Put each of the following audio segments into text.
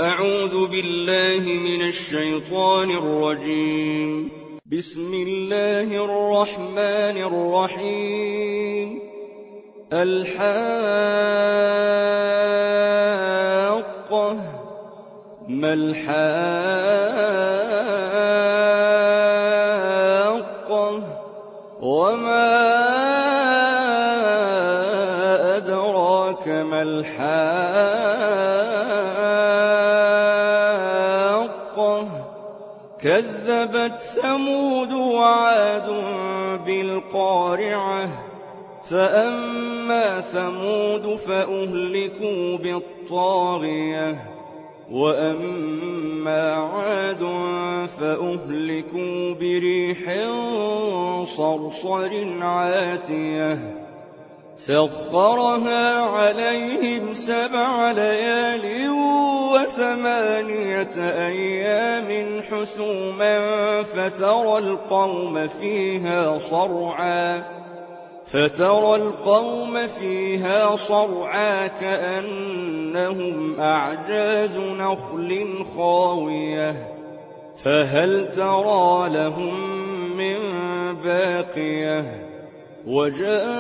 أعوذ بالله من الشيطان الرجيم. بسم الله الرحمن الرحيم. الحاقة ما الحاقة وما أدراك ما الحاقة كذبت ثمود وعاد بالقارعة فأما ثمود فأهلكوا بالطاغية وأما عاد فأهلكوا بريح صرصر عاتية سخرها عليهم 7 ليال و8 أيام حسوما فترى القوم فيها صرعى كأنهم أعجاز نخل خاوية فهل ترى لهم من باقية وجاء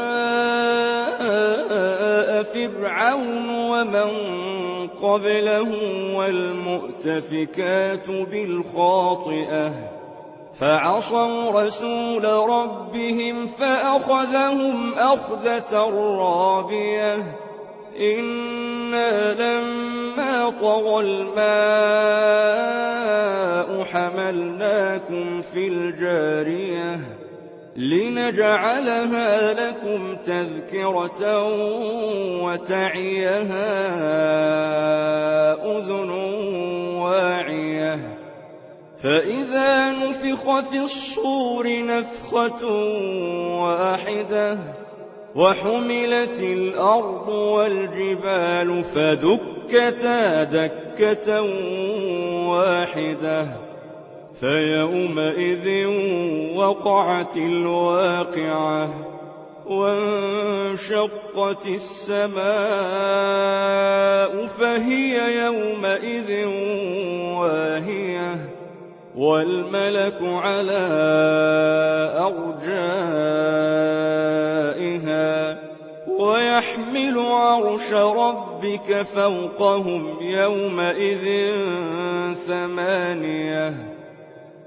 فرعون ومن قبله والمؤتفكات بالخاطئة فعصوا رسول ربهم فأخذهم أخذة رابية إنا لما طغى الماء حملناكم في الجارية لنجعلها لكم تذكرة وتعيها أذن واعية فإذا نفخ في الصور نفخة واحدة وحملت الأرض والجبال فدكتا دكة واحدة فيومئذ وقعت الواقعة وانشقت السماء فهي يومئذ واهية والملك على أرجائها ويحمل عرش ربك فوقهم يومئذ 8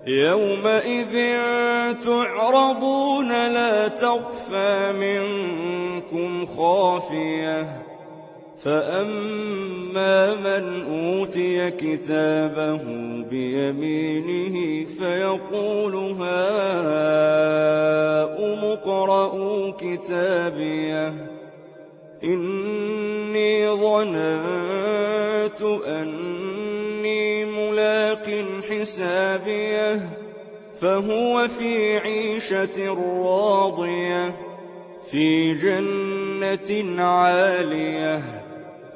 يومئذ تعرضون لا تخفى منكم خافية فأما من أوتي كتابه بيمينه فيقول هاؤم اقرءوا كتابيه إني ظننت أني ملاق حسابيه فهو في عيشة راضية في جنة عالية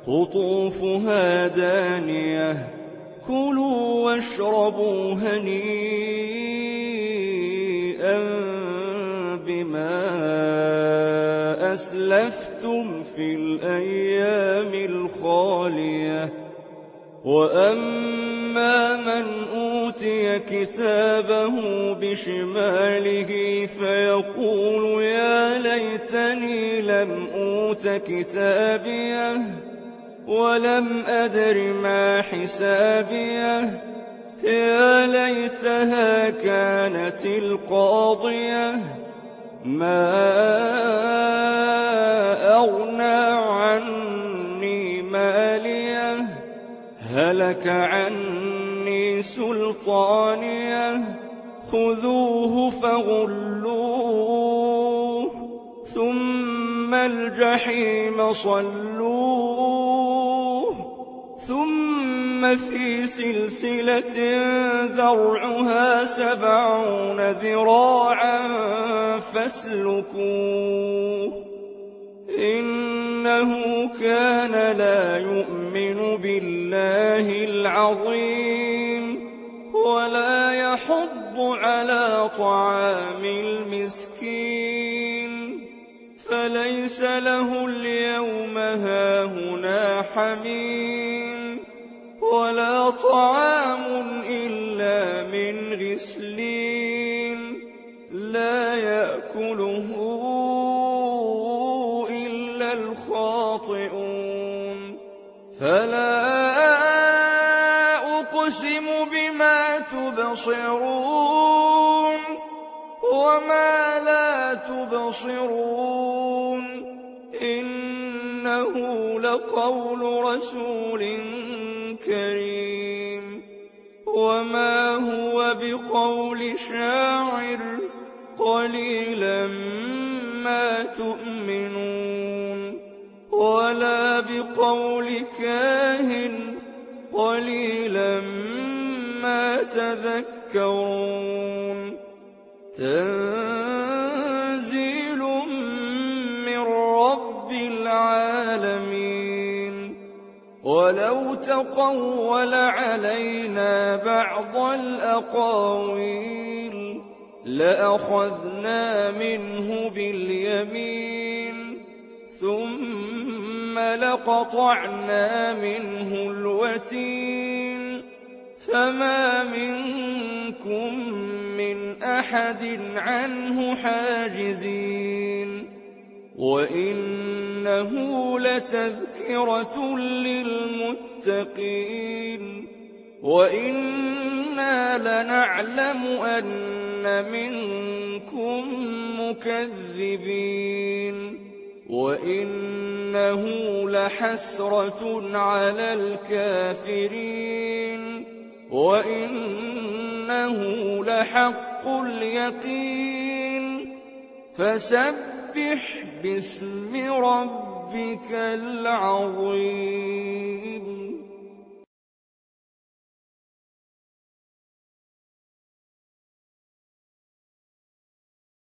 قطوفها دانية كلوا واشربوا هنيئا بما أسلفتم في الأيام الخالية وأما من أوتي كتابه بشماله فيقول يا ليتني لم أوت كتابيه ولم أدر ما حسابيه يا ليتها كانت القاضية ما أغنى عني ماليه هلك عني سلطانيه خذوه فغلوه ثم الجحيم صلوه ثم في سلسلة ذرعها 70 ذراعا فاسلكوه إنه كان لا يؤمن بالله العظيم ولا يحض على طعام المسكين فليس له اليوم هاهنا حميم ولا طعام إلا من غسلين لا يأكله إلا الخاطئون فلا أقسم بما تبصرون وما لا تبصرون إنه لقول رسول كريم وما هو بقول شاعر قليلا ما تؤمنون ولا بقول كاهن قليلا ما تذكرون تنزيل من رب العالمين ولو تقول علينا بعض الأقاويل لأخذنا منه باليمين ثم لقطعنا منه الوتين فما منكم من أحد عنه حاجزين وإنه لتذكرة للمتقين وإنا لنعلم أن منكم مكذبين وإنه لحسرة على الكافرين وإنه لحق اليقين فسبح باسم ربك العظيم